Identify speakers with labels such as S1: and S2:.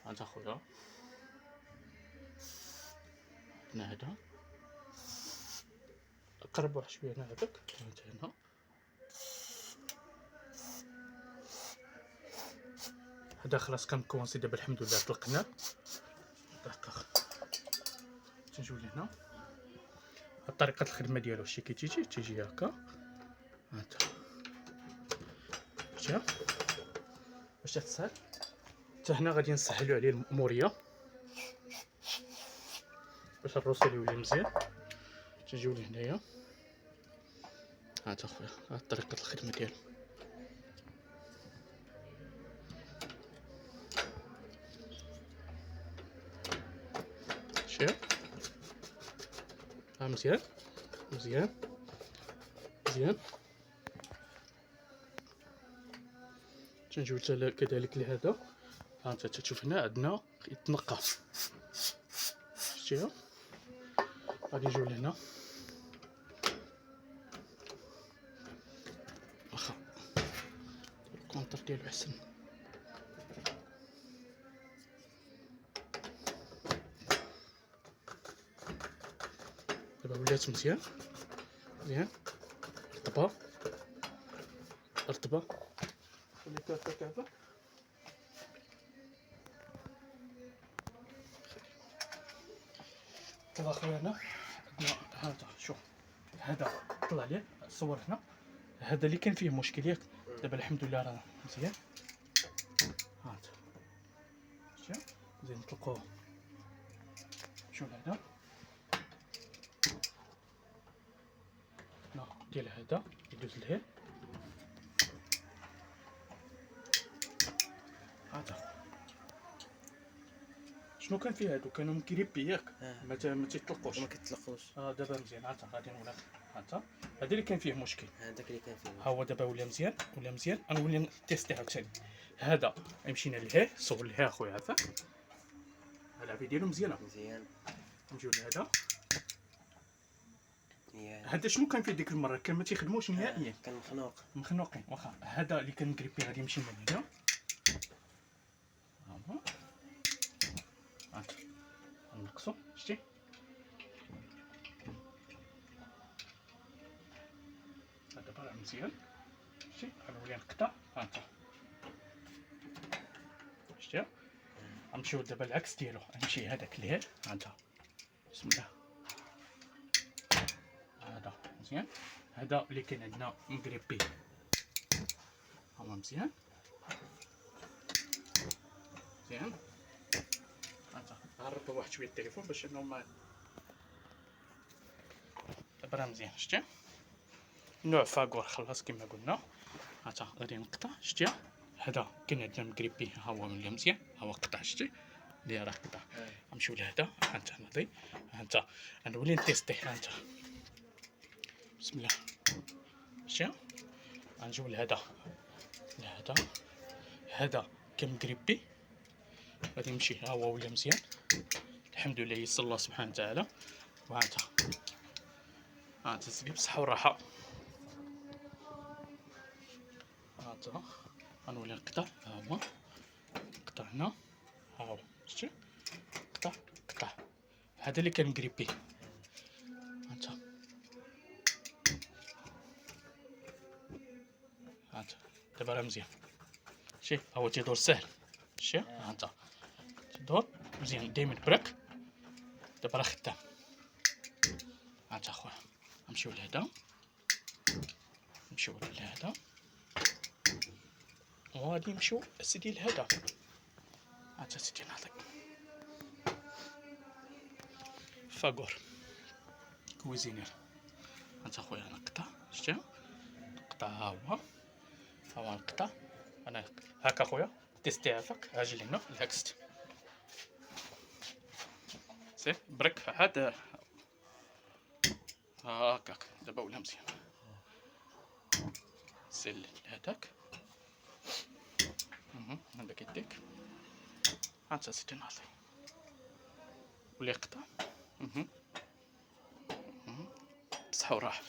S1: هذا خويا هنا هذا قرب واحد شويه هنا هذاك هنا هذا خلاص كنكونسي دابا الحمد لله طلقنا دقيقه تنجيو لهنا طريقه الخدمه ديالو شتي كي تيجي هكا هانتا شتي باش تسهل حتى هنا غادي نسهلو عليه الاموريه باش الروسيل يولي مزيان تنجيو لهنايا هانتا خويا ها طريقه الخدمه ديالو شتي ها مزيان مزيان مزيان تنجيو كذلك لهذا ها انت تشوف هنا عندنا يتنقى شتيها غادي نجيو لهنا واخا الكونتر ديالو احسن دابا ولات مزيان مزيان رطبه رطبه خلي كافه دابا خويا هنا عندنا هذا شوف هذا طلع ليه صور هنا هذا اللي كان فيه مشكل ياك دابا الحمد لله راه مزيان هانت شتي زين نطلقوه شوف هذا ديال هذا يدوز لهيه هذا شنو كان فيه هادو كانوا مكريبي ياك ما تيطلقوش
S2: ما كيطلقوش
S1: دابا مزيان هانتا غادي نولي هانتا هذا اللي كان فيه مشكل
S2: هذاك اللي كان فيه
S1: ها هو دابا ولا مزيان ولا مزيان غنولي نتيستي عاوتاني هذا مشينا لهيه صور لهيه اخويا هذا العافيه ديالو مزيانه
S2: مزيان
S1: نجيو لهذا هذا شنو كان فيه ديك المره كان ما تيخدموش نهائيا
S2: كان
S1: مخنوقين واخا هذا اللي كان كريبي غادي يمشي من هنا ها نقصو شتي هذا راه مزيان شتي غنولي نقطع هانتا شتي غنمشيو دابا العكس ديالو غنمشي هذاك لهيه هانتا بسم الله هذا مزيان هذا اللي كاين عندنا مغربي ها هو مزيان مزيان هانتا غنربط واحد شويه التليفون باش انه ما دابا راه مزيان شتي نوع فاكور خلاص كما قلنا هانتا غادي نقطع شتي هذا كاين عندنا مغربي ها هو ملي مزيان ها هو قطع شتي اللي راه قطع غنمشيو لهذا هانتا ناضي هانتا غنولي نتيستي هانتا بسم الله شتي غنجيو لهذا هذا كمغربي غادي نمشي ها هو ولا مزيان الحمد لله يسر الله سبحانه وتعالى هانتا سيدي بصحة والراحة هانتا غنولي نقطع ها هو نقطع هنا ها هو شتي قطع هذا اللي كان مغربي هانتا دابا راه مزيان شتي ها هو تيدور ساهل شتي هانتا تيدور مزيان دايما برك دابا راه خدام هانتا خويا نمشيو لهذا نمشيو لهذا وغادي نمشيو اسيدي لهذا هانتا سيدي نعطيك فاكور كويزينير هانتا خويا انا نقطع شتي نقطع ها هو نقطع انا هكا خويا تيستي هكاك اجي لهنا العكس سي برك عاد هكاك دابا ولا مزيان سيل هذاك هذاك يديك هانتا سيدي ناضي ولي قطع بصحة وراحة.